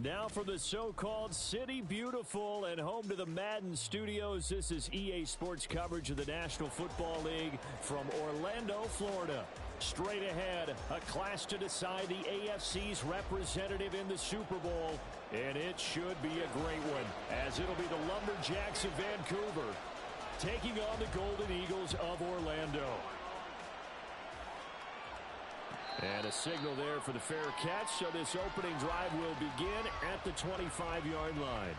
Now for the so-called City Beautiful and home to the Madden Studios. This is EA Sports coverage of the National Football League from Orlando, Florida. Straight ahead, a clash to decide the AFC's representative in the Super Bowl. And it should be a great one, as it'll be the Lumberjacks of Vancouver taking on the Golden Eagles of Orlando. And a signal there for the fair catch, so this opening drive will begin at the 25-yard line.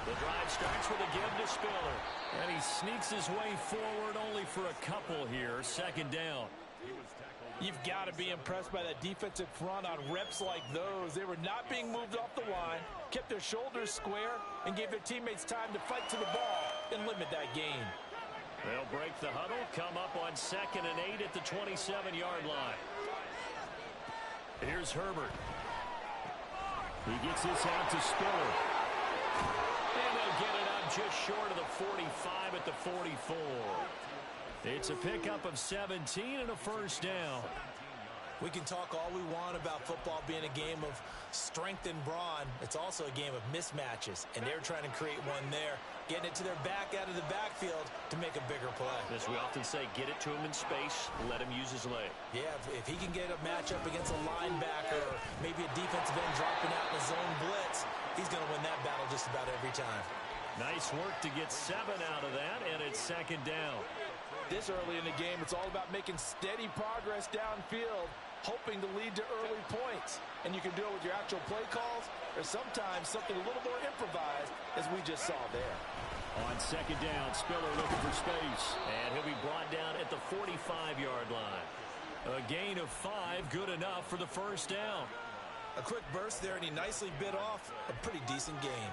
The drive starts with a give to Spiller. And he sneaks his way forward only for a couple here. Second down. You've got to be impressed by that defensive front on reps like those. They were not being moved off the line, kept their shoulders square, and gave their teammates time to fight to the ball and limit that gain. They'll break the huddle, come up on 2nd and 8 at the 27-yard line. Here's Herbert. He gets this out to Spiller. And they'll get it up just short of the 45 at the 44. It's a pickup of 17 and a first down. We can talk all we want about football being a game of strength and brawn. It's also a game of mismatches, and they're trying to create one there, getting it to their back out of the backfield to make a bigger play. As we often say, get it to him in space, let him use his leg. Yeah, if he can get a matchup against a linebacker or maybe a defensive end dropping out in a zone blitz, he's going to win that battle just about every time. Nice work to get 7 out of that, and it's second down. This early in the game, it's all about making steady progress downfield, hoping to lead to early points. And you can do it with your actual play calls or sometimes something a little more improvised, as we just saw there. On second down, Spiller looking for space. And he'll be brought down at the 45-yard line. A gain of 5, good enough for the first down. A quick burst there, and he nicely bit off a pretty decent gain.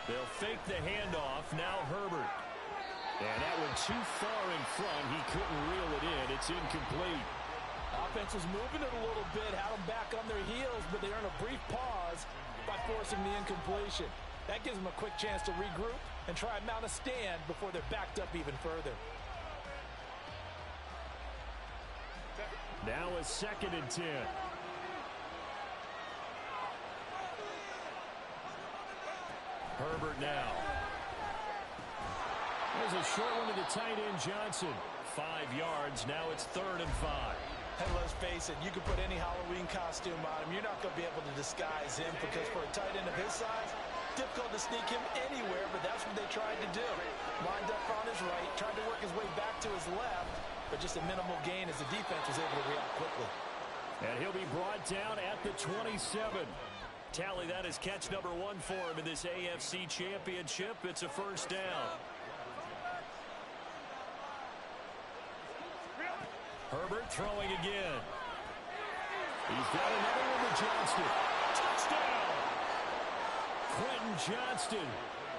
They'll fake the handoff. Now Herbert. And that one too far in front. He couldn't reel it in. It's incomplete. Offense was moving it a little bit, had them back on their heels, but they earned a brief pause by forcing the incompletion. That gives them a quick chance to regroup and try and mount a stand before they're backed up even further. Now a 2nd and 10. Herbert now. There's a short one to the tight end, Johnson. 5 yards. Now it's 3rd and 5. And let's face it, you can put any Halloween costume on him. You're not going to be able to disguise him because for a tight end of his size, difficult to sneak him anywhere, but that's what they tried to do. Lined up on his right, tried to work his way back to his left, but just a minimal gain as the defense was able to react quickly. And he'll be brought down at the 27. Tally, that is catch number 1 for him in this AFC Championship. It's a first down. Herbert throwing again. He's got another one to Johnston. Touchdown! Quentin Johnston,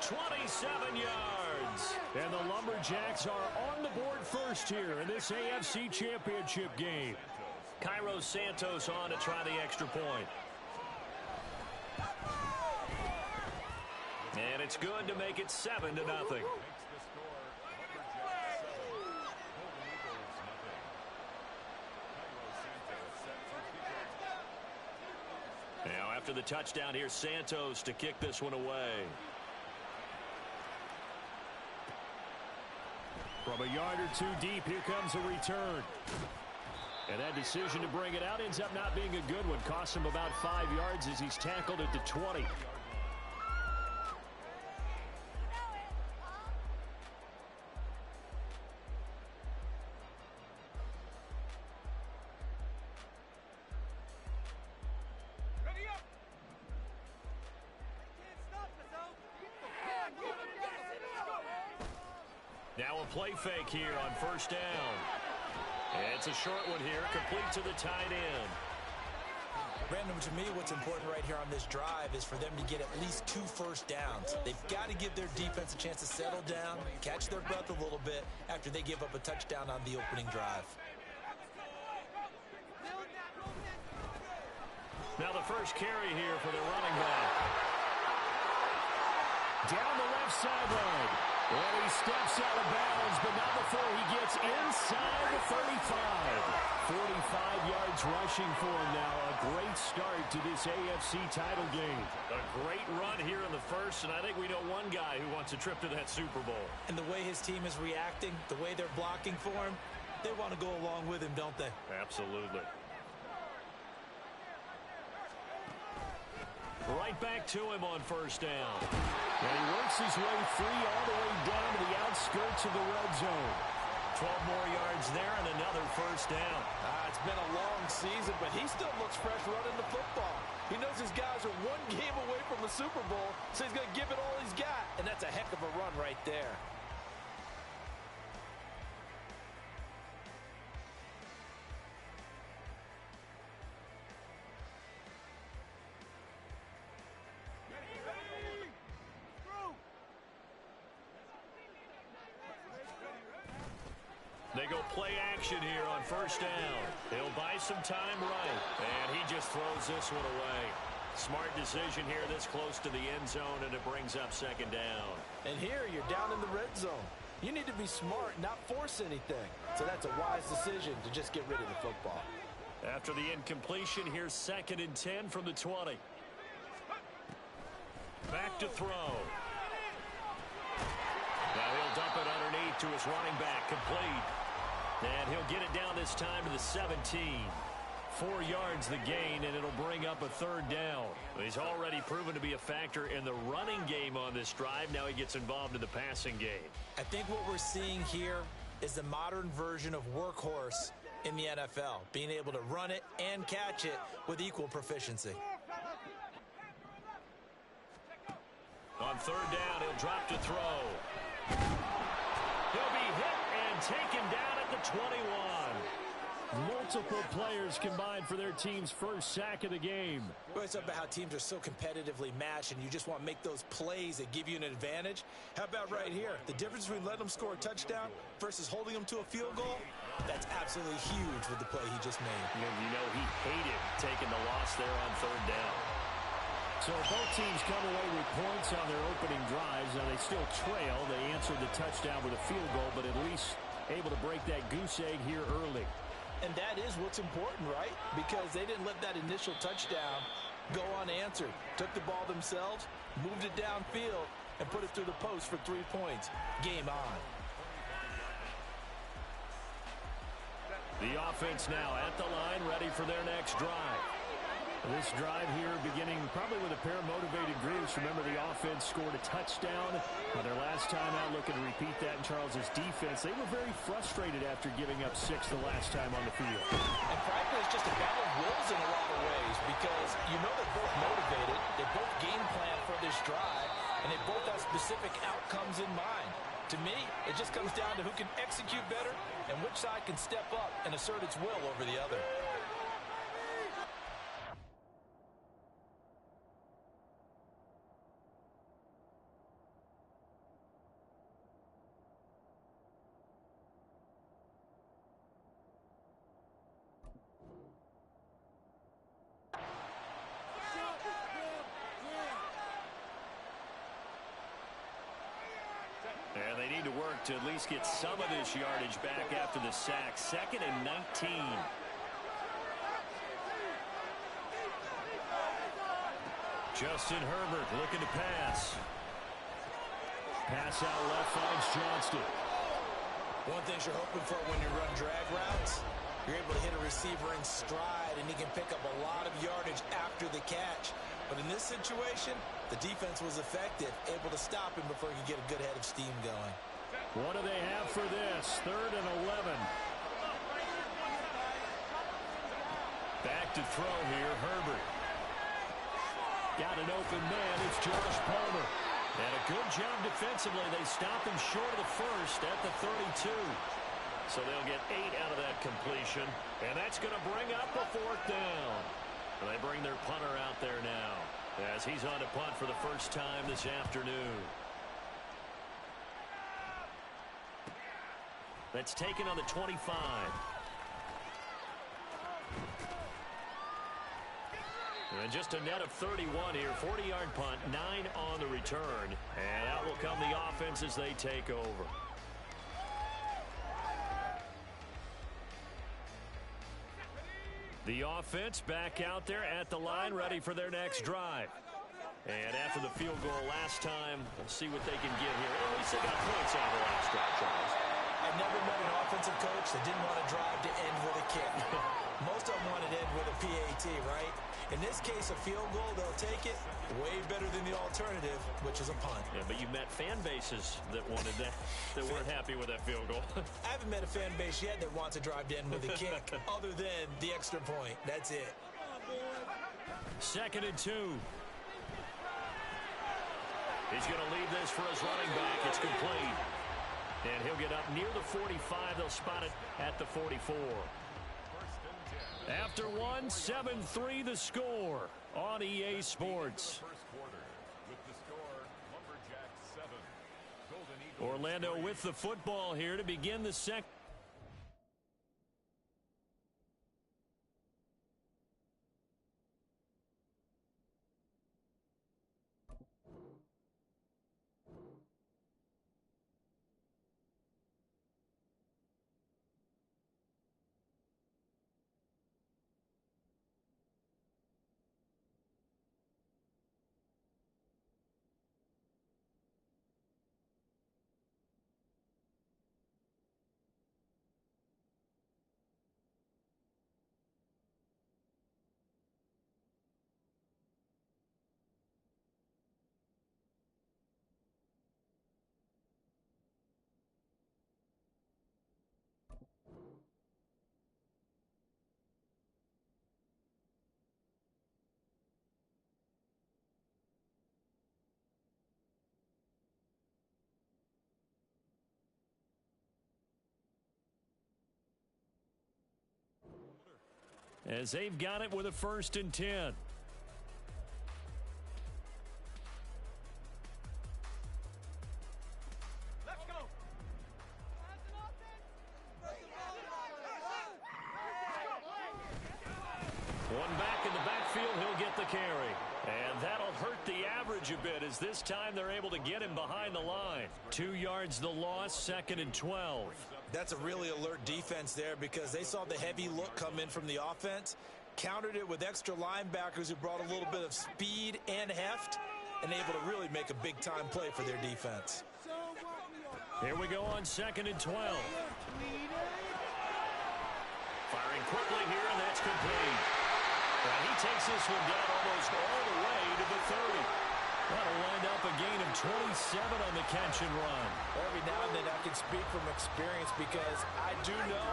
27 yards. And the Lumberjacks are on the board first here in this AFC Championship game. Cairo Santos on to try the extra point. And it's good to make it 7-0. Now after the touchdown, here's Santos to kick this one away. From a yard or 2 deep, here comes a return. And that decision to bring it out ends up not being a good one. Costs him about 5 yards as he's tackled at the 20. Now a play fake here on first down. And it's a short one here, complete to the tight end. Brandon, to me, what's important right here on this drive is for them to get at least 2 first downs. They've got to give their defense a chance to settle down, catch their breath a little bit after they give up a touchdown on the opening drive. Now the first carry here for the running back. Down the left sideline. And he steps out of bounds, but not before he gets inside the 35. 45 yards rushing for him now. A great start to this AFC title game. A great run here in the first, and I think we know one guy who wants a trip to that Super Bowl. And the way his team is reacting, the way they're blocking for him, they want to go along with him, don't they? Absolutely. Right back to him on first down. And he works his way free all the way down to the outskirts of the red zone. 12 more yards there and another first down. It's been a long season, but he still looks fresh running the football. He knows his guys are 1 game away from the Super Bowl, so he's going to give it all he's got. And that's a heck of a run right there. They go play action here on first down. He'll buy some time right. And he just throws this one away. Smart decision here this close to the end zone, and it brings up second down. And here you're down in the red zone. You need to be smart, not force anything. So that's a wise decision to just get rid of the football. After the incompletion, here's 2nd and 10 from the 20. Back to throw. Now he'll dump it underneath to his running back, complete. And he'll get it down this time to the 17. 4 yards the gain, and it'll bring up a 3rd down. He's already proven to be a factor in the running game on this drive. Now he gets involved in the passing game. I think what we're seeing here is the modern version of workhorse in the NFL, being able to run it and catch it with equal proficiency. On 3rd down, he'll drop to throw. He'll be hit and taken down at the 21. Multiple players combined for their team's first sack of the game. Well, it's about how teams are so competitively matched, and you just want to make those plays that give you an advantage. How about right here? The difference between letting them score a touchdown versus holding them to a field goal, that's absolutely huge with the play he just made. And you know he hated taking the loss there on 3rd down. So both teams come away with points on their opening drives. Now they still trail. They answered the touchdown with a field goal, but at least able to break that goose egg here early. And that is what's important, right? Because they didn't let that initial touchdown go unanswered. Took the ball themselves, moved it downfield, and put it through the post for 3 points. Game on. The offense now at the line, ready for their next drive. This drive here beginning probably with a pair of motivated groups. Remember, the offense scored a touchdown on their last time out, looking to repeat that in Charles's defense. They were very frustrated after giving up 6 the last time on the field. And frankly, it's just a battle of wills in a lot of ways, because you know they're both motivated, they both game plan for this drive, and they both have specific outcomes in mind. To me, it just comes down to who can execute better and which side can step up and assert its will over the other. And they need to work to at least get some of this yardage back after the sack. 2nd and 19. Justin Herbert looking to pass. Pass out left finds Johnston. One thing you're hoping for when you run drag routes, you're able to hit a receiver in stride, and he can pick up a lot of yardage after the catch. But in this situation, the defense was effective, able to stop him before he could get a good head of steam going. What do they have for this? 3rd and 11. Back to throw here, Herbert. Got an open man. It's Josh Palmer. And a good job defensively. They stop him short of the first at the 32. So they'll get 8 out of that completion. And that's going to bring up a 4th down. They bring their punter out there now as he's on to punt for the first time this afternoon. That's taken on the 25. And just a net of 31 here. 40-yard punt, 9 on the return. And out will come the offense as they take over. The offense back out there at the line, ready for their next drive. And after the field goal last time, we'll see what they can get here. At least they got points out of the last drive, Charles. I never met an offensive coach that didn't want to drive to end with a kick. Most of them wanted to end with a PAT, right? In this case, a field goal, they'll take it. Way better than the alternative, which is a punt. Yeah, but you met fan bases that wanted that, that weren't happy with that field goal. I haven't met a fan base yet that wants to drive to end with a kick, other than the extra point. That's it. 2nd and 2. He's going to leave this for his running back. It's complete. And he'll get up near the 45. They'll spot it at the 44. After one, 7-3 the score on EA Sports. Orlando with the football here to begin the second. As they've got it with a 1st and 10. Let's go. One back in the backfield, he'll get the carry. And that'll hurt the average a bit as this time they're able to get him behind the line. 2 yards the loss, 2nd and 12. That's a really alert defense there because they saw the heavy look come in from the offense, countered it with extra linebackers who brought a little bit of speed and heft, and able to really make a big-time play for their defense. Here we go on 2nd and 12. Firing quickly here, and that's complete. And he takes this one down almost all the way to the 30. That'll wind up a gain of 27 on the catch and run. Every now and then I can speak from experience because I do know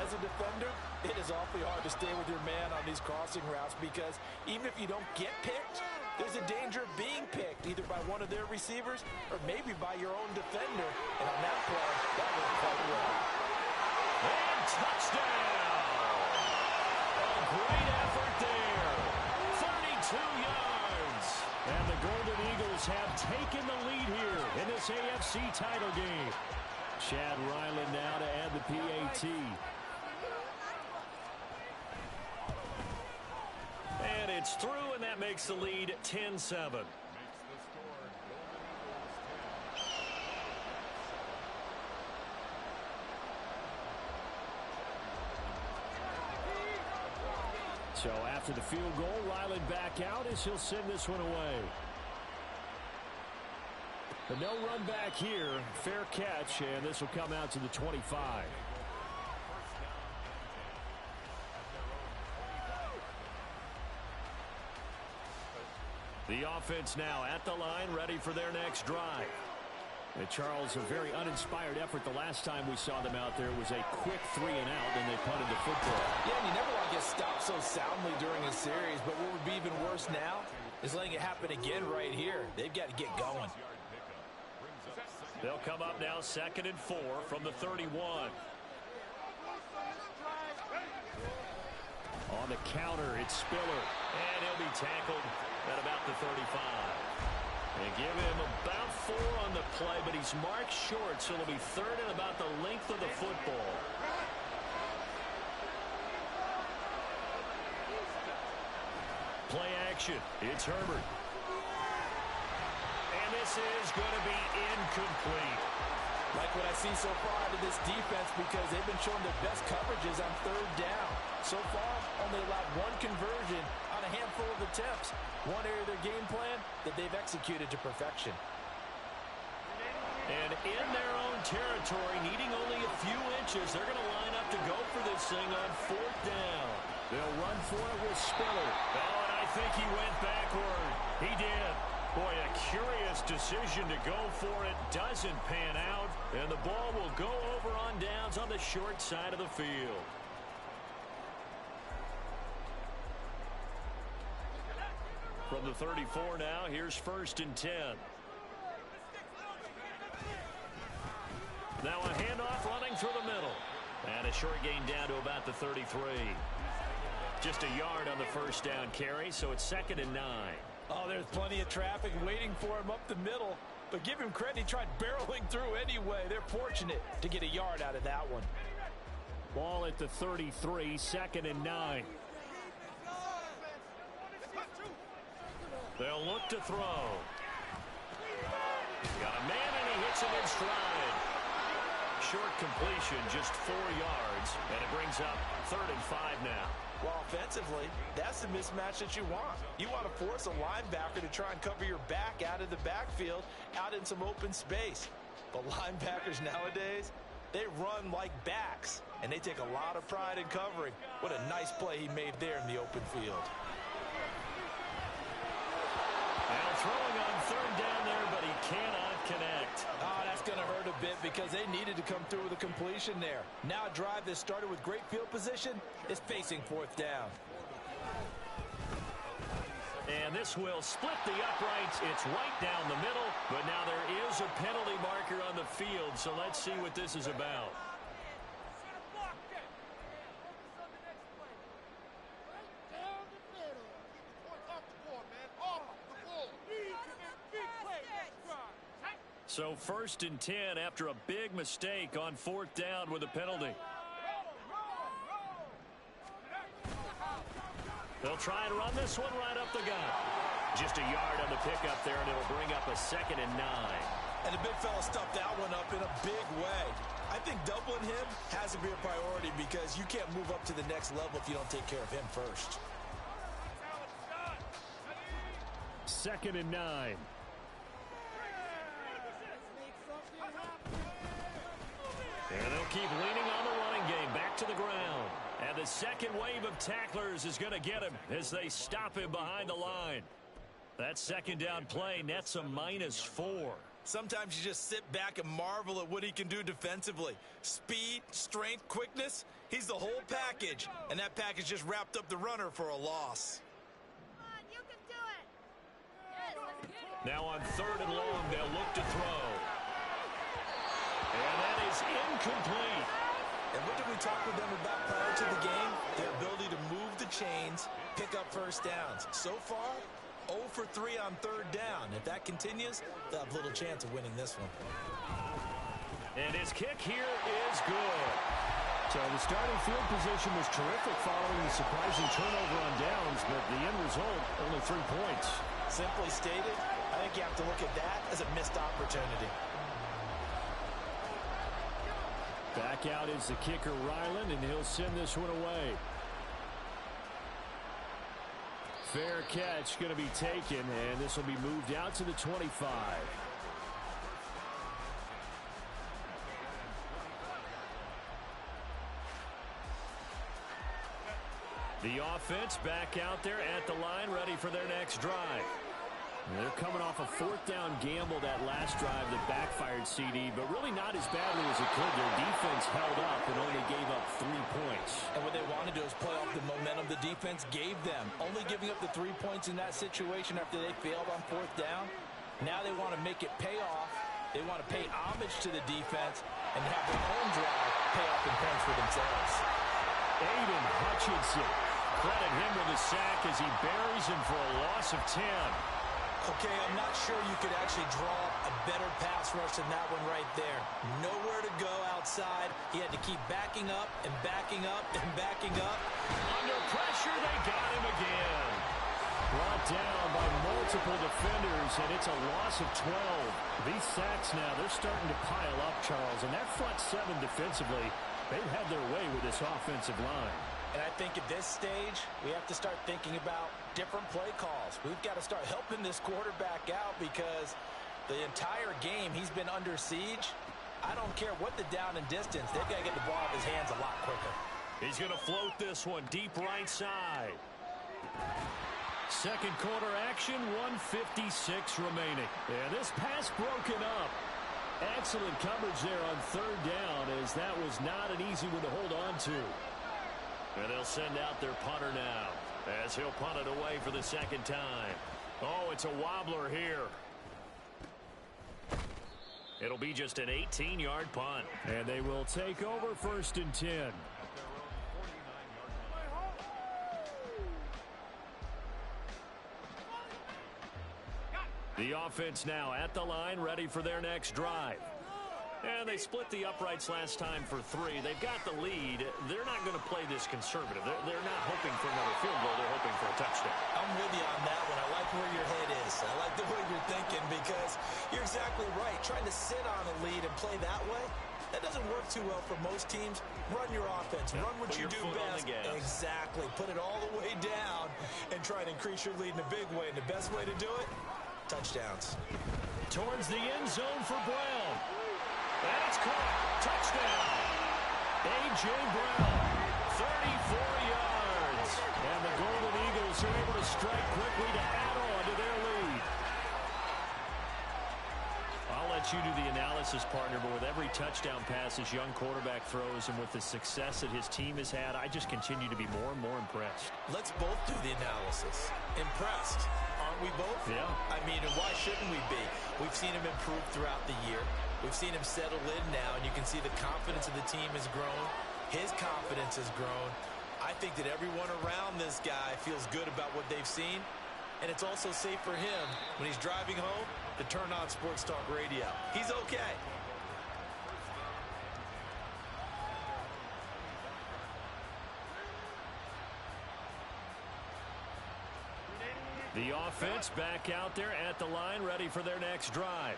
as a defender it is awfully hard to stay with your man on these crossing routes because even if you don't get picked, there's a danger of being picked either by one of their receivers or maybe by your own defender. And on that play, that was quite well. And touchdown! A great effort there. 32 yards. And the Golden Eagles have taken the lead here in this AFC title game. Chad Ryland now to add the PAT. And it's through, and that makes the lead 10-7. So after the field goal, Ryland back out as he'll send this one away. But no run back here. Fair catch, and this will come out to the 25. The offense now at the line, ready for their next drive. And Charles, a very uninspired effort the last time we saw them out there. It was a quick 3 and out, and they punted the football. Yeah, and you never want to get stopped so soundly during a series, but what would be even worse now is letting it happen again right here. They've got to get going. They'll come up now 2nd and 4 from the 31. On the counter, it's Spiller. And he'll be tackled at about the 35. They give him about 4 on the play, but he's marked short, so it'll be third and about the length of the football. Play action. It's Herbert. And this is going to be incomplete. Like what I see so far out of this defense because they've been showing their best coverages on third down. So far, only allowed 1 conversion on a handful of attempts. One area of their game plan that they've executed to perfection. And in their own territory, needing only a few inches, they're going to line up to go for this thing on 4th down. They'll run for it with Spiller. Oh, and I think he went backward. He did. Boy, a curious decision to go for it. Doesn't pan out. And the ball will go over on downs on the short side of the field. From the 34 now, here's 1st and 10. Now a handoff running through the middle. And a short gain down to about the 33. Just a yard on the 1st down carry, so it's 2nd and 9. Oh, there's plenty of traffic waiting for him up the middle. But give him credit, he tried barreling through anyway. They're fortunate to get a yard out of that one. Ball at the 33, 2nd and 9. They'll look to throw. Got a man, and he hits him in stride. Short completion, just 4 yards, and it brings up 3rd and 5 now. Well, offensively, that's the mismatch that you want. You want to force a linebacker to try and cover your back out of the backfield, out in some open space. But linebackers nowadays, they run like backs, and they take a lot of pride in covering. What a nice play he made there in the open field. Now throwing on 3rd down there, but he cannot connect. Oh, that's going to hurt a bit because they needed to come through with a completion there. Now a drive that started with great field position is facing 4th down. And this will split the uprights. It's right down the middle, but now there is a penalty marker on the field, so let's see what this is about. So 1st and 10 after a big mistake on 4th down with a penalty. They'll try and run this one right up the gut. Just a yard on the pickup there, and it'll bring up a 2nd and 9. And the big fella stuffed that one up in a big way. I think doubling him has to be a priority because you can't move up to the next level if you don't take care of him first. 2nd and 9. And they'll keep leaning on the running game. Back to the ground. And the second wave of tacklers is going to get him as they stop him behind the line. That 2nd down play nets a -4. Sometimes you just sit back and marvel at what he can do defensively. Speed, strength, quickness, he's the whole package. And that package just wrapped up the runner for a loss. Come on, you can do it. Yes, let's get it. Now on 3rd and long, they'll look to throw. And that is incomplete. And what did we talk with them about prior to the game? Their ability to move the chains, pick up 1st downs. So far, 0 for 3 on 3rd down. If that continues, they'll have little chance of winning this one. And his kick here is good. So the starting field position was terrific following the surprising turnover on downs, but the end result, only 3 points. Simply stated, I think you have to look at that as a missed opportunity. Back out is the kicker, Ryland, and he'll send this one away. Fair catch going to be taken, and this will be moved out to the 25. The offense back out there at the line, ready for their next drive. They're coming off a 4th down gamble that last drive that backfired, CD, but really not as badly as it could. Their defense held up and only gave up 3 points. And what they want to do is play off the momentum the defense gave them. Only giving up the 3 points in that situation after they failed on 4th down. Now they want to make it pay off. They want to pay homage to the defense and have their own drive pay off in points for themselves. Aiden Hutchinson Credit him with a sack as he buries him for a loss of 10. Okay, I'm not sure you could actually draw a better pass rush than that one right there. Nowhere to go outside. He had to keep backing up and backing up and backing up. Under pressure, they got him again. Brought down by multiple defenders, and it's a loss of 12. These sacks now, they're starting to pile up, Charles. And that front seven defensively, they've had their way with this offensive line. And I think at this stage, we have to start thinking about different play calls. We've got to start helping this quarterback out because the entire game he's been under siege. I don't care what the down and distance. They've got to get the ball out of his hands a lot quicker. He's going to float this one deep right side. Second quarter action, 1:56 remaining. And this pass broken up. Excellent coverage there on third down, as that was not an easy one to hold on to. And they'll send out their punter now as he'll punt it away for the second time. Oh, it's a wobbler here. It'll be just an 18-yard punt. And they will take over 1st and 10. The offense now at the line, ready for their next drive. And they split the uprights last time for 3. They've got the lead. They're not going to play this conservative. They're not hoping for another field goal. They're hoping for a touchdown. I'm with you on that one. I like where your head is. I like the way you're thinking because you're exactly right. Trying to sit on a lead and play that way, that doesn't work too well for most teams. Run your offense. Run what you do best. Exactly. Put it all the way down and try to increase your lead in a big way. And the best way to do it, touchdowns. Towards the end zone for Brown. And it's caught. Touchdown. A.J. Brown, 34 yards. And the Golden Eagles are able to strike quickly to add on to their lead. I'll let you do the analysis, partner, but with every touchdown pass this young quarterback throws and with the success that his team has had, I just continue to be more and more impressed. Let's both do the analysis. Impressed. Aren't we both? Yeah. I mean, and why shouldn't we be? We've seen him improve throughout the year. We've seen him settle in now, and you can see the confidence of the team has grown. His confidence has grown. I think that everyone around this guy feels good about what they've seen, and it's also safe for him when he's driving home to turn on Sports Talk Radio. He's okay. The offense back out there at the line, ready for their next drive.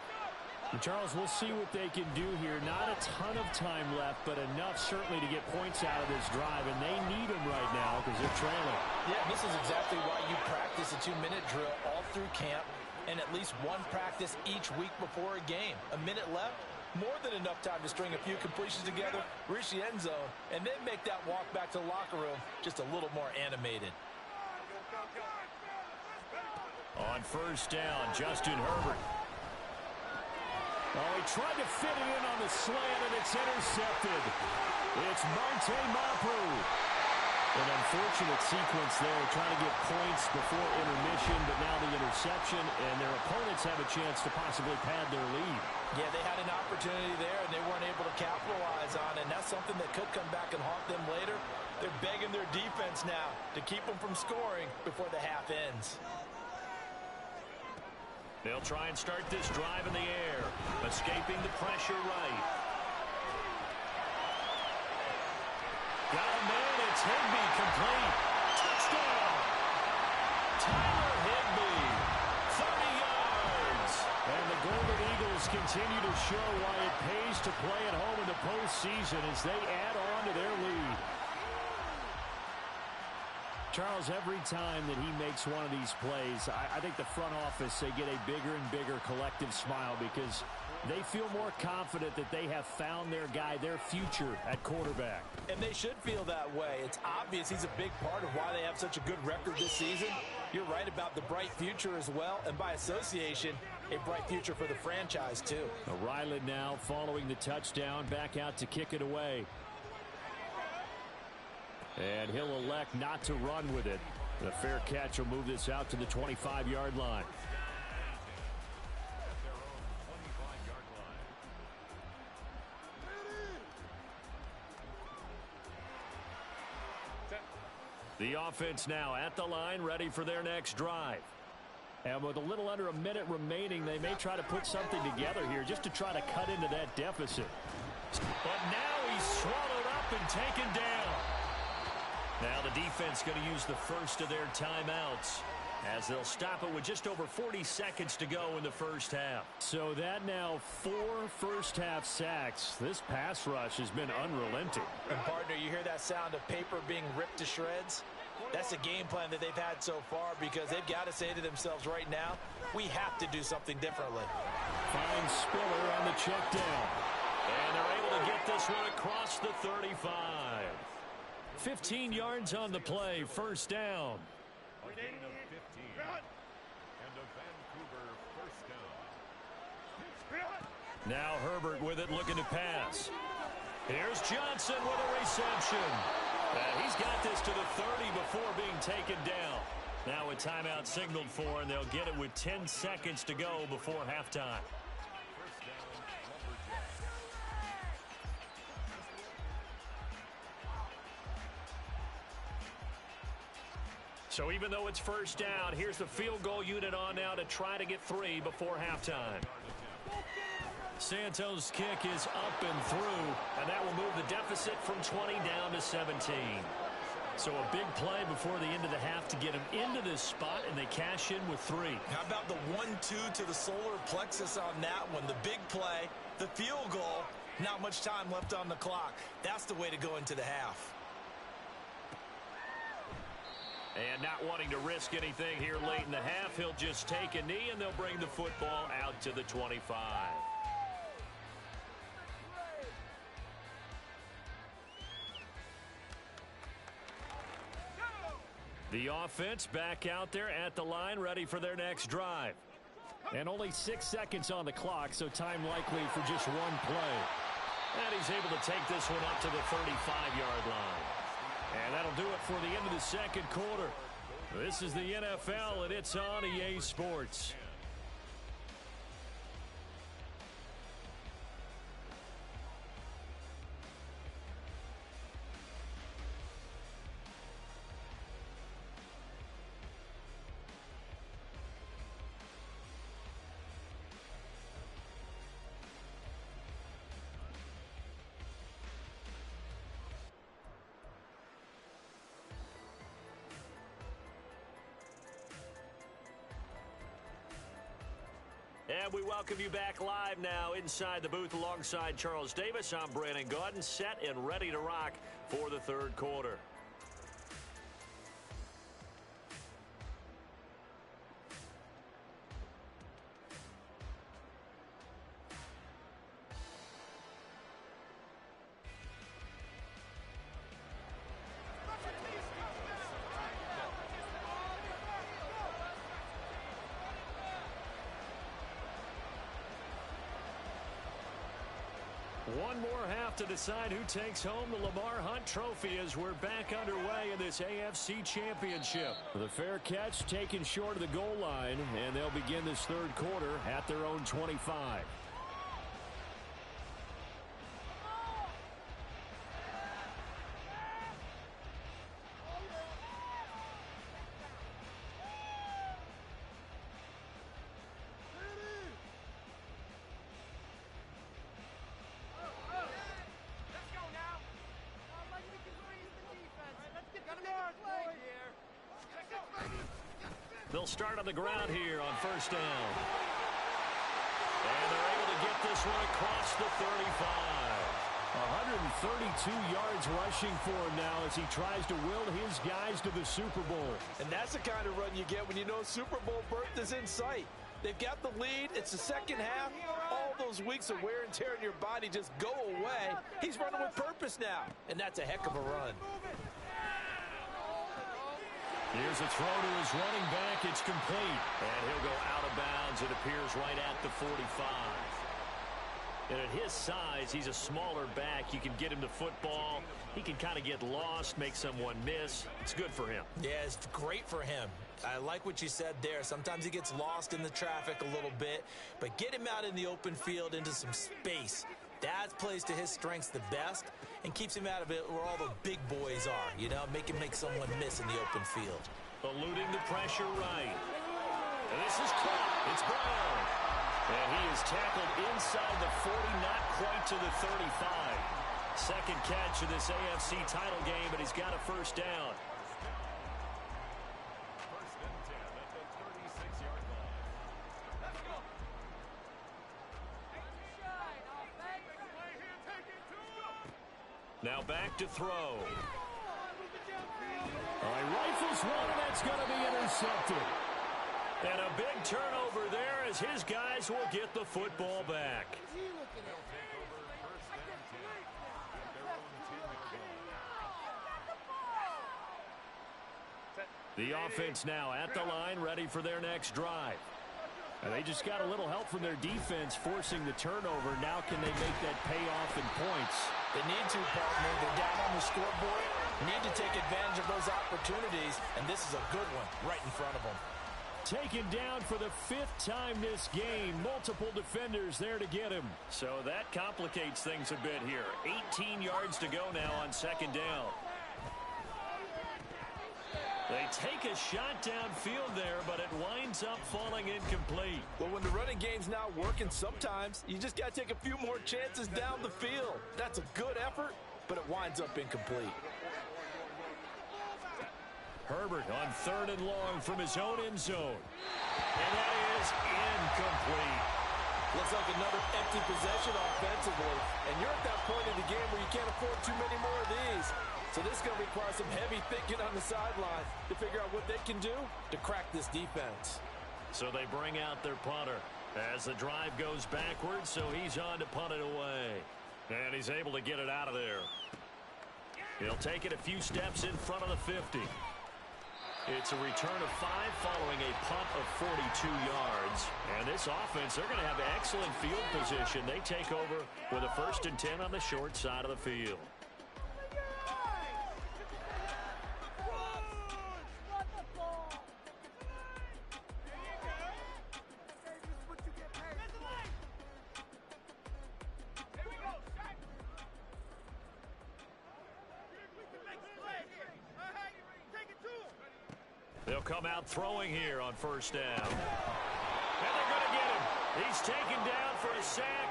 And Charles, we'll see what they can do here. Not a ton of time left, but enough certainly to get points out of this drive, and they need them right now because they're trailing. Yeah, this is exactly why you practice a 2-minute drill all through camp and at least one practice each week before a game. A minute left, more than enough time to string a few completions together, reach the end zone, and then make that walk back to the locker room just a little more animated. On first down, Justin Herbert. Oh, he tried to fit it in on the slant, and it's intercepted. It's Monte Mapu. An unfortunate sequence there, trying to get points before intermission, but now the interception, and their opponents have a chance to possibly pad their lead. Yeah, they had an opportunity there, and they weren't able to capitalize on it, and that's something that could come back and haunt them later. They're begging their defense now to keep them from scoring before the half ends. They'll try and start this drive in the air, escaping the pressure right. Got a man, it's Higbee, complete. Touchdown! Tyler Higbee, 30 yards. And the Golden Eagles continue to show why it pays to play at home in the postseason as they add on to their lead. Charles, every time that he makes one of these plays, I think the front office, they get a bigger and bigger collective smile because they feel more confident that they have found their guy, their future at quarterback. And they should feel that way. It's obvious he's a big part of why they have such a good record this season. You're right about the bright future as well, and by association, a bright future for the franchise too. Ryland now following the touchdown, back out to kick it away. And he'll elect not to run with it. The fair catch will move this out to the 25-yard line. The offense now at the line, ready for their next drive. And with a little under a minute remaining, they may try to put something together here just to try to cut into that deficit. But now he's swallowed up and taken down. Now the defense going to use the first of their timeouts as they'll stop it with just over 40 seconds to go in the first half. So that now 4 first-half sacks. This pass rush has been unrelenting. And, partner, you hear that sound of paper being ripped to shreds? That's a game plan that they've had so far because they've got to say to themselves right now, we have to do something differently. Fine Spiller on the check down. And they're able to get this one across the 35. 15 yards on the play, first down. A gain of 15 and a Vancouver first down. Now Herbert with it, looking to pass. Here's Johnson with a reception. He's got this to the 30 before being taken down. Now a timeout signaled for, and they'll get it with 10 seconds to go before halftime. First down, Lumberjacks. So even though it's first down, here's the field goal unit on now to try to get 3 before halftime. Santos' kick is up and through, and that will move the deficit from 20 down to 17. So a big play before the end of the half to get them into this spot, and they cash in with 3. How about the 1-2 to the solar plexus on that one? The big play, the field goal, not much time left on the clock. That's the way to go into the half. And not wanting to risk anything here late in the half, he'll just take a knee, and they'll bring the football out to the 25. The offense back out there at the line, ready for their next drive. And only 6 seconds on the clock, so time likely for just one play. And he's able to take this one up to the 35-yard line. And that'll do it for the end of the second quarter. This is the NFL, and it's on EA Sports. And we welcome you back live now inside the booth alongside Charles Davis. I'm Brandon Gaudin, set and ready to rock for the third quarter. One more half to decide who takes home the Lamar Hunt Trophy as we're back underway in this AFC Championship. The fair catch taken short of the goal line, and they'll begin this third quarter at their own 25. They'll start on the ground here on first down. And they're able to get this one across the 35. 132 yards rushing for him now as he tries to will his guys to the Super Bowl. And that's the kind of run you get when you know Super Bowl berth is in sight. They've got the lead. It's the second half. All those weeks of wear and tear in your body just go away. He's running with purpose now, and that's a heck of a run. Here's a throw to his running back. It's complete. And he'll go out of bounds. It appears right at the 45. And at his size, he's a smaller back. You can get him the football. He can kind of get lost, make someone miss. It's good for him. Yeah, it's great for him. I like what you said there. Sometimes he gets lost in the traffic a little bit, but get him out in the open field into some space. That plays to his strengths the best and keeps him out of it where all the big boys are, you know, make someone miss in the open field. Eluding the pressure right. And this is caught. It's Brown. And he is tackled inside the 40, not quite to the 35. Second catch of this AFC title game, and he's got a first down. First and 10 at the 36-yard line. Let's go. Now back to throw. All right, rifles one, and that's going to be intercepted. And a big turnover there as his guys will get the football back. The offense now at the line, ready for their next drive. And they just got a little help from their defense forcing the turnover. Now can they make that pay off in points? They need to, partner. They're down on the scoreboard. Need to take advantage of those opportunities, and this is a good one right in front of them. Taken down for the 5th time this game. Multiple defenders there to get him. So that complicates things a bit here. 18 yards to go now on second down. They take a shot downfield there, but it winds up falling incomplete. Well, when the running game's not working, sometimes you just got to take a few more chances down the field. That's a good effort, but it winds up incomplete. Herbert on 3rd and long from his own end zone. And that is incomplete. Looks like another empty possession offensively. And you're at that point in the game where you can't afford too many more of these. So this is going to require some heavy thinking on the sideline to figure out what they can do to crack this defense. So they bring out their punter as the drive goes backwards, so he's on to punt it away. And he's able to get it out of there. He'll take it a few steps in front of the 50. It's a return of 5 following a punt of 42 yards. And this offense, they're going to have excellent field position. They take over with a 1st and 10 on the short side of the field. They'll come out throwing here on 1st down. And they're going to get him. He's taken down for a sack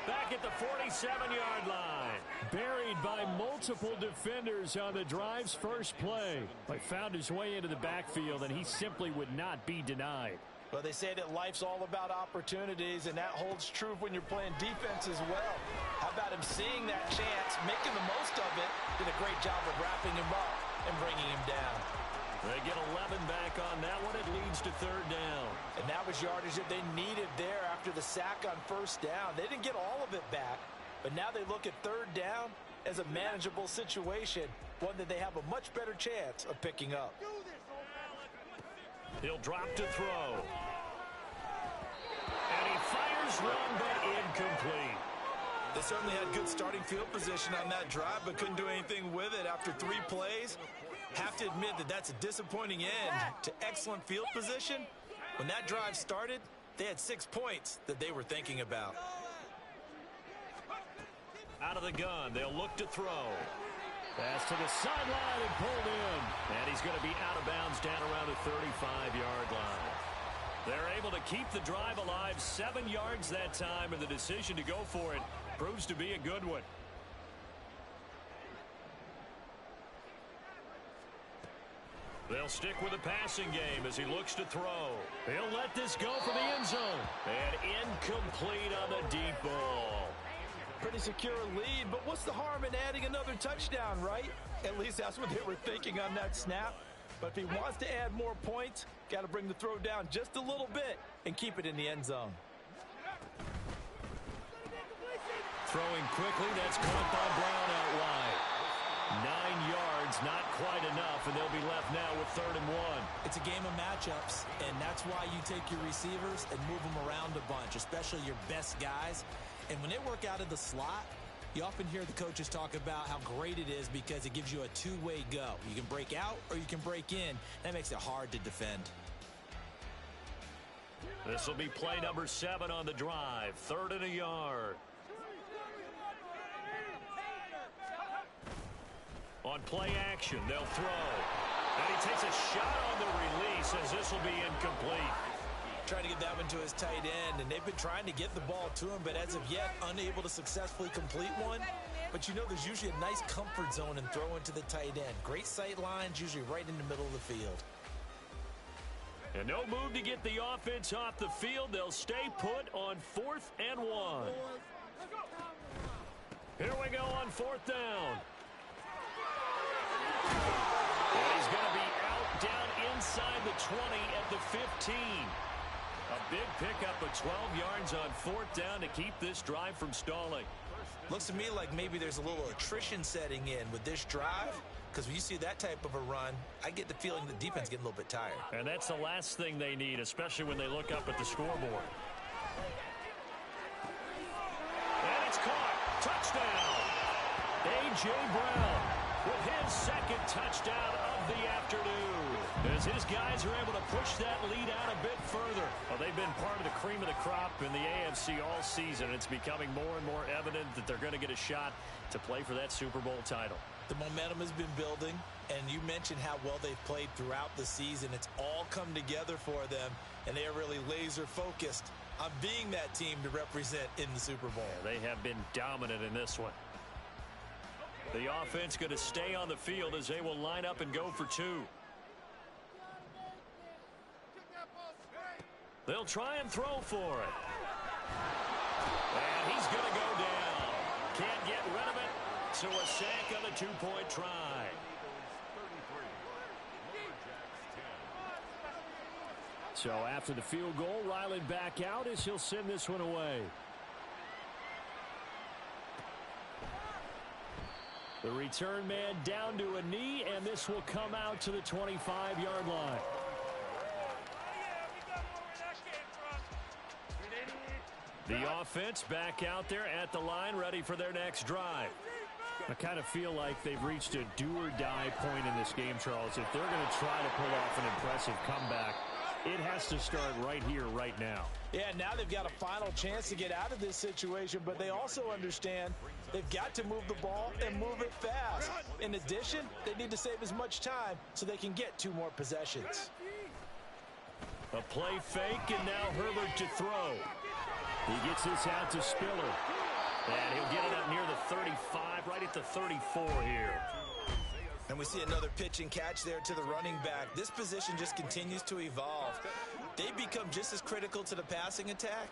back at the 47-yard line. Buried by multiple defenders on the drive's first play. But found his way into the backfield, and he simply would not be denied. Well, they say that life's all about opportunities, and that holds true when you're playing defense as well. How about him seeing that chance, making the most of it, did a great job of wrapping him up and bringing him down. They get 11 back on that one. It leads to 3rd down. And that was yardage that they needed there after the sack on 1st down. They didn't get all of it back, but now they look at 3rd down as a manageable situation, one that they have a much better chance of picking up. He'll drop to throw. And he fires one, but incomplete. They certainly had good starting field position on that drive, but couldn't do anything with it after 3 plays. Have to admit that that's a disappointing end to excellent field position. When that drive started, they had 6 points that they were thinking about. Out of the gun, they'll look to throw. Pass to the sideline and pulled in. And he's going to be out of bounds down around the 35-yard line. They're able to keep the drive alive 7 yards that time, and the decision to go for it proves to be a good one. They'll stick with the passing game as he looks to throw. He'll let this go for the end zone. And incomplete on the deep ball. Pretty secure lead, but what's the harm in adding another touchdown, right? At least that's what they were thinking on that snap. But if he wants to add more points, got to bring the throw down just a little bit and keep it in the end zone. Throwing quickly, that's caught by Brown out wide. 9 yards, not quite enough, and they'll be left now with 3rd and 1. It's a game of matchups, and that's why you take your receivers and move them around a bunch, especially your best guys. And when they work out of the slot, you often hear the coaches talk about how great it is because it gives you a two-way go. You can break out or you can break in. That makes it hard to defend. This will be play number 7 on the drive. 3rd and a yard. On play action, they'll throw. And he takes a shot on the release as this will be incomplete. Trying to get that one to his tight end, and they've been trying to get the ball to him, but as of yet, unable to successfully complete one. But you know there's usually a nice comfort zone in throwing to the tight end. Great sight lines, usually right in the middle of the field. And no move to get the offense off the field. They'll stay put on 4th and 1. Here we go on 4th down. And he's going to be out down inside the 20 at the 15. A big pickup of 12 yards on 4th down to keep this drive from stalling. Looks to me like maybe there's a little attrition setting in with this drive, because when you see that type of a run, I get the feeling the defense getting a little bit tired. And that's the last thing they need, especially when they look up at the scoreboard. And it's caught. Touchdown. A.J. Brown with his second touchdown of the afternoon, as his guys are able to push that lead out a bit further. Well, they've been part of the cream of the crop in the AFC all season. It's becoming more and more evident that they're going to get a shot to play for that Super Bowl title. The momentum has been building, and you mentioned how well they've played throughout the season. It's all come together for them, and they are really laser focused on being that team to represent in the Super Bowl. Yeah, they have been dominant in this one. The offense going to stay on the field as they will line up and go for 2. They'll try and throw for it. And he's going to go down. Can't get rid of it. So a sack on the 2-point try. So after the field goal, Ryland back out as he'll send this one away. The return man down to a knee, and this will come out to the 25-yard line. The offense back out there at the line, ready for their next drive. I kind of feel like they've reached a do-or-die point in this game, Charles. If they're going to try to pull off an impressive comeback, it has to start right here, right now. Yeah, now they've got a final chance to get out of this situation, but they also understand they've got to move the ball and move it fast. In addition, they need to save as much time so they can get 2 more possessions. A play fake, and now Herbert to throw. He gets this out to Spiller. And he'll get it up near the 35, right at the 34 here. And we see another pitch and catch there to the running back. This position just continues to evolve. They become just as critical to the passing attack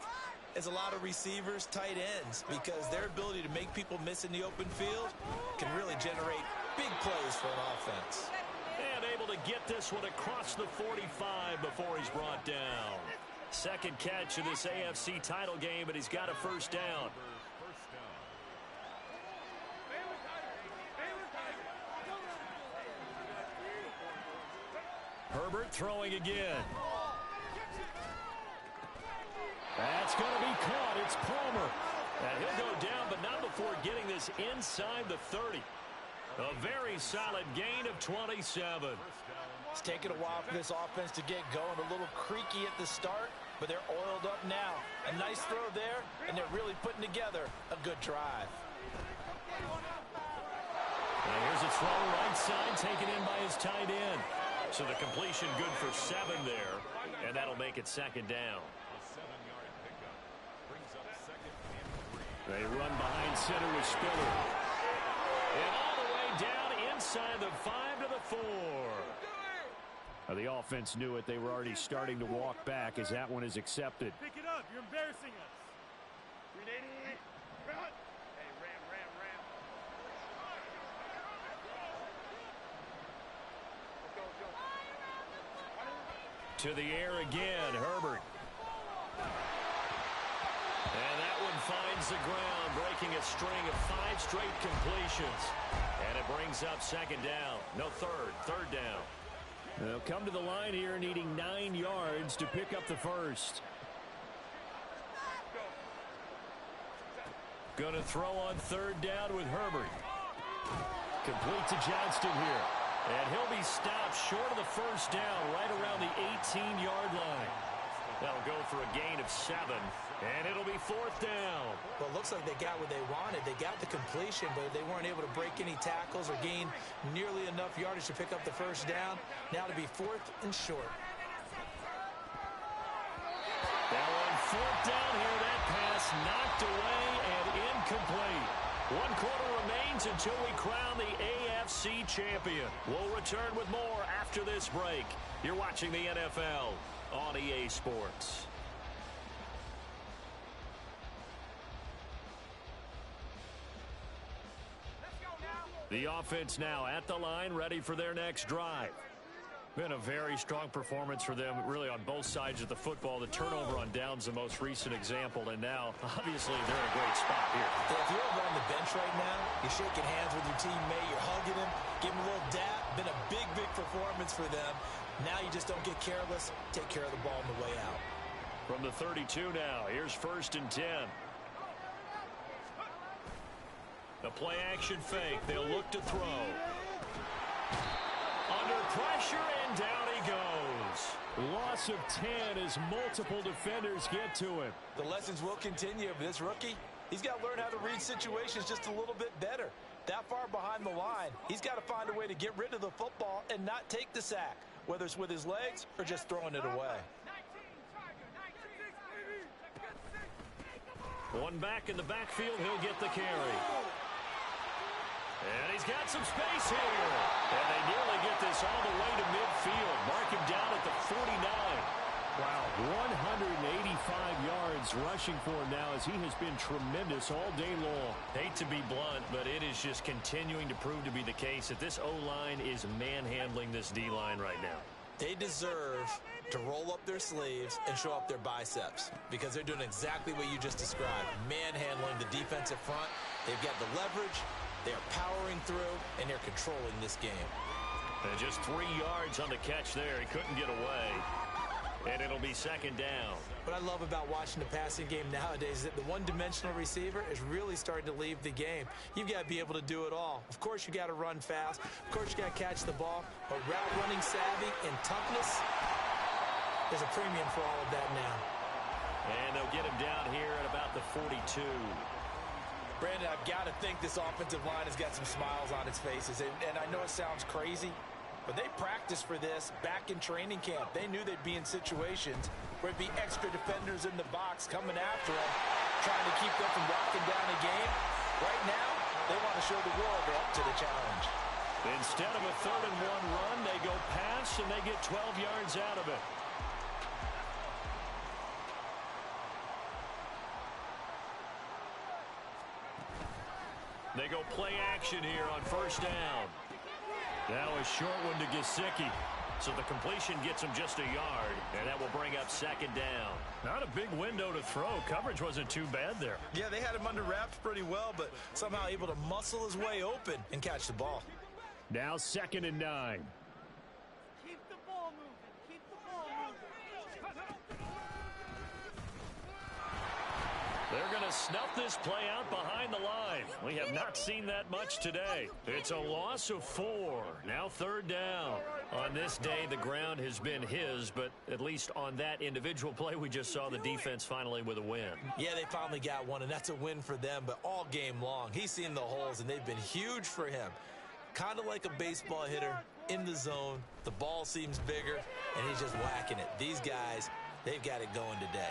as a lot of receivers, tight ends, because their ability to make people miss in the open field can really generate big plays for an offense. And able to get this one across the 45 before he's brought down. Second catch of this AFC title game, but he's got a first down. Herbert throwing again. That's going to be caught. It's Palmer. And he'll go down, but not before getting this inside the 30. A very solid gain of 27. It's taken a while for this offense to get going. A little creaky at the start, but they're oiled up now. A nice throw there, and they're really putting together a good drive. And here's a throw right side taken in by his tight end. So the completion good for 7 there, and that'll make it second down. They run behind center with Spiller. And all the way down inside the 5 to the 4. Now the offense knew it. They were already starting to walk back as that one is accepted. Pick it up. You're embarrassing us. 380. Run. Hey, ram. To the air again, Herbert. And that one finds the ground, breaking a string of 5 straight completions. And it brings up second down. No, third down. They'll come to the line here needing 9 yards to pick up the first. Going to throw on third down with Herbert. Complete to Johnston here. And he'll be stopped short of the first down right around the 18-yard line. They'll go for a gain of 7, and it'll be 4th down. Well, it looks like they got what they wanted. They got the completion, but they weren't able to break any tackles or gain nearly enough yardage to pick up the first down. Now to be 4th and short. Now on 4th down here, that pass knocked away and incomplete. 1 quarter remains until we crown the AFC champion. We'll return with more after this break. You're watching the NFL on EA Sports. The offense now at the line, ready for their next drive. Been a very strong performance for them, really, on both sides of the football. The turnover on down's the most recent example, and now, obviously, they're in a great spot here. Yeah, if you're over on the bench right now, you're shaking hands with your teammate, you're hugging him, giving him a little dap. Been a big, big performance for them. Now you just don't get careless. Take care of the ball on the way out. From the 32 now, here's 1st and 10. The play-action fake. They'll look to throw. Under pressure, and down he goes. Loss of 10 as multiple defenders get to him. The lessons will continue. This rookie, he's got to learn how to read situations just a little bit better. That far behind the line, he's got to find a way to get rid of the football and not take the sack, whether it's with his legs or just throwing it away. One back in the backfield, he'll get the carry. And he's got some space here. And they nearly get this all the way to midfield. Mark him down at the 49. Wow, 185 yards rushing for him now as he has been tremendous all day long. Hate to be blunt, but it is just continuing to prove to be the case that this O-line is manhandling this D-line right now. They deserve to roll up their sleeves and show up their biceps because they're doing exactly what you just described, manhandling the defensive front. They've got the leverage. They're powering through, and they're controlling this game. And just 3 yards on the catch there. He couldn't get away. And it'll be 2nd down. What I love about watching the passing game nowadays is that the one-dimensional receiver is really starting to leave the game. You've got to be able to do it all. Of course, you got to run fast. Of course, you got to catch the ball. But route running savvy and toughness, there's a premium for all of that now. And they'll get him down here at about the 42. Brandon, I've got to think this offensive line has got some smiles on its faces. And I know it sounds crazy, but they practiced for this back in training camp. They knew they'd be in situations where it'd be extra defenders in the box coming after them, trying to keep them from locking down a game. Right now, they want to show the world they're up to the challenge. Instead of a 3rd and 1 run, they go pass, and they get 12 yards out of it. They go play action here on 1st down. Now a short one to Gesicki. So the completion gets him just a yard, and that will bring up 2nd down. Not a big window to throw. Coverage wasn't too bad there. Yeah, they had him under wraps pretty well, but somehow able to muscle his way open and catch the ball. Now 2nd and 9. Keep the ball moving. Keep the ball moving. They're going to snuff this play out behind the line. We have not seen that much today. It's a loss of 4. Now 3rd down. On this day, the ground has been his, but at least on that individual play, we just saw the defense finally with a win. Yeah, they finally got one, and that's a win for them, but all game long, he's seen the holes, and they've been huge for him. Kind of like a baseball hitter in the zone. The ball seems bigger, and he's just whacking it. These guys, they've got it going today.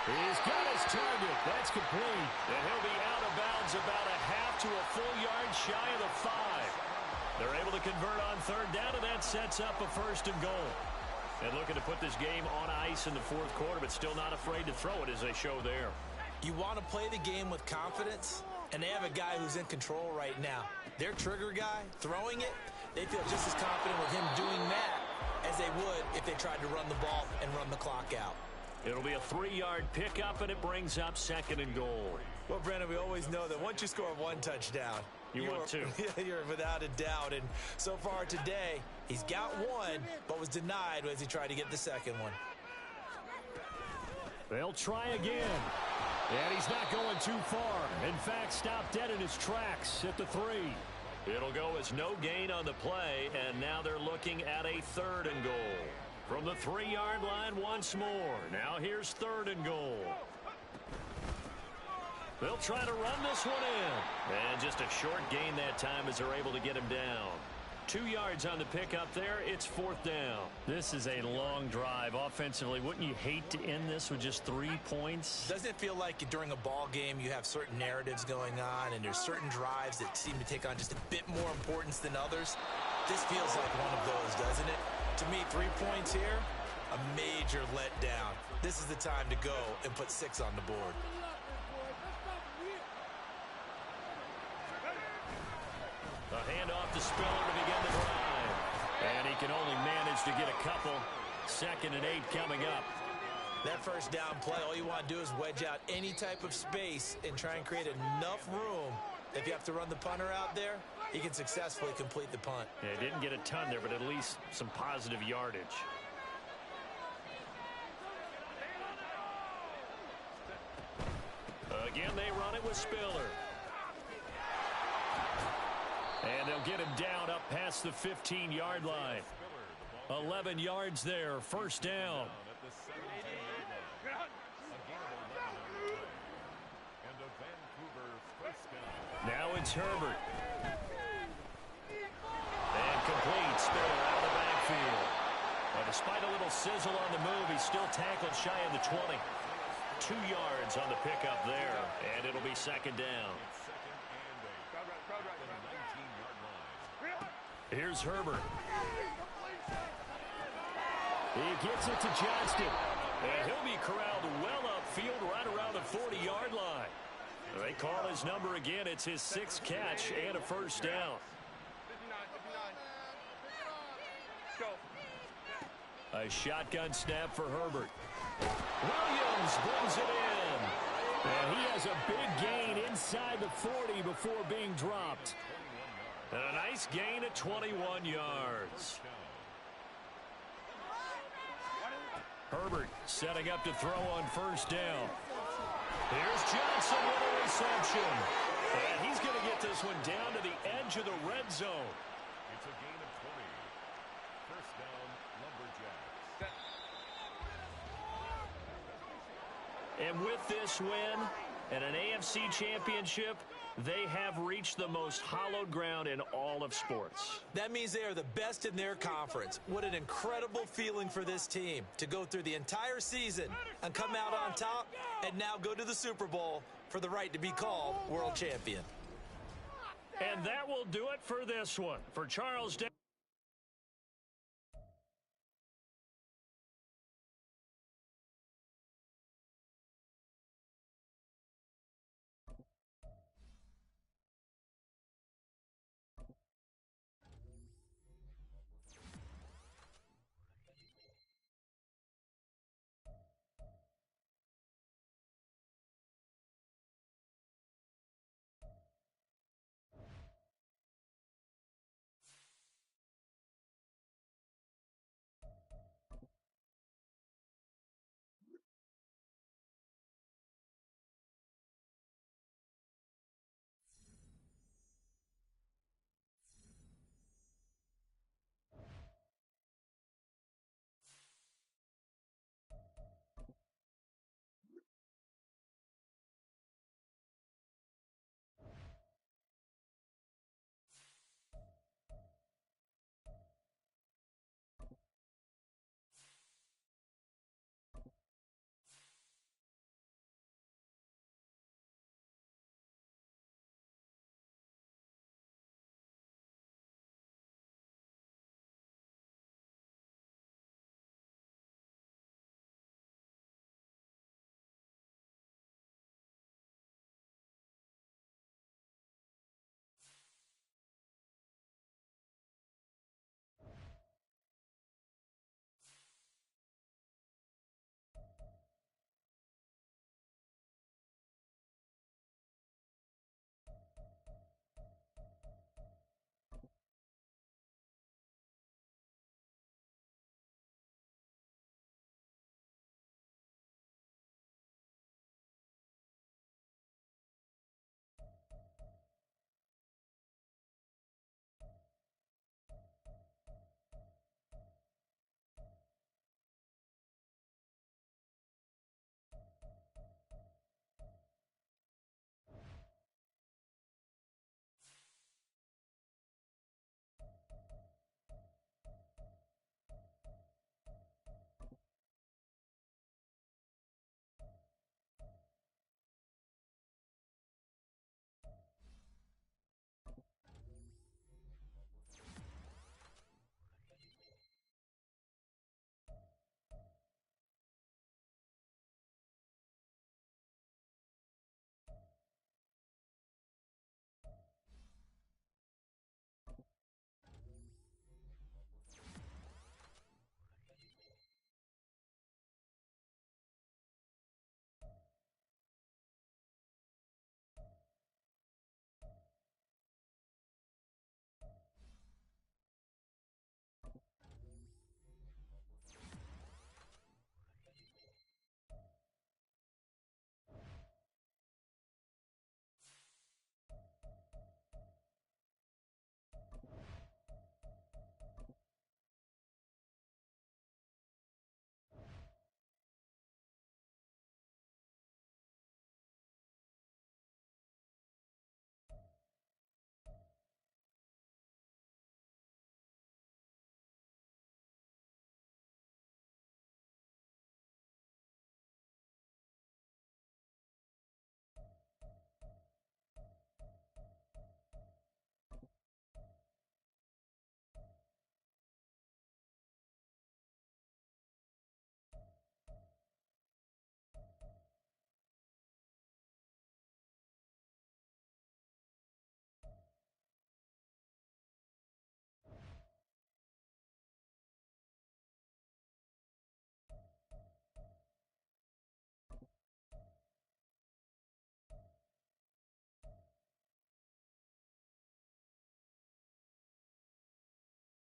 He's got his target. That's complete. And he'll be out of bounds about a half to a full yard shy of the 5. They're able to convert on 3rd down, and that sets up a 1st and goal. And looking to put this game on ice in the 4th quarter, but still not afraid to throw it as they show there. You want to play the game with confidence, and they have a guy who's in control right now. Their trigger guy, throwing it, they feel just as confident with him doing that as they would if they tried to run the ball and run the clock out. It'll be a 3-yard pickup, and it brings up 2nd and goal. Well, Brandon, we always know that once you score 1 touchdown, you want 2. You're without a doubt. And so far today, he's got 1, but was denied as he tried to get the 2nd one. They'll try again. And he's not going too far. In fact, stopped dead in his tracks at the 3. It'll go as no gain on the play, and now they're looking at a 3rd and goal. From the 3-yard line once more. Now here's 3rd and goal. They'll try to run this one in. And just a short gain that time as they're able to get him down. 2 yards on the pickup there. It's 4th down. This is a long drive offensively. Wouldn't you hate to end this with just 3 points? Doesn't it feel like during a ball game you have certain narratives going on and there's certain drives that seem to take on just a bit more importance than others? This feels like one of those, doesn't it? To me, 3 points here, a major letdown. This is the time to go and put 6 on the board. A handoff to Spiller to begin the drive. And he can only manage to get a couple. 2nd and 8 coming up. That first down play, all you want to do is wedge out any type of space and try and create enough room. If you have to run the punter out there, he can successfully complete the punt. Yeah, didn't get a ton there, but at least some positive yardage. Again, they run it with Spiller. And they'll get him down up past the 15-yard line. 11 yards there, 1st down. Now it's Herbert. And complete. Spiller out of the backfield. Well, despite a little sizzle on the move, he's still tackled shy of the 20. 2 yards on the pickup there. And it'll be 2nd down. Here's Herbert. He gets it to Johnston. And he'll be corralled well upfield right around the 40-yard line. They call his number again. It's his 6th catch and a 1st down. A shotgun snap for Herbert. Williams brings it in. And he has a big gain inside the 40 before being dropped. And a nice gain at 21 yards. Herbert setting up to throw on 1st down. Here's Johnson with a reception. And he's going to get this one down to the edge of the red zone. It's a gain of 20. 1st down, Lumberjacks. And with this win and an AFC championship, they have reached the most hallowed ground in all of sports. That means they are the best in their conference. What an incredible feeling for this team to go through the entire season and come out on top and now go to the Super Bowl for the right to be called world champion. And that will do it for this one. For Charles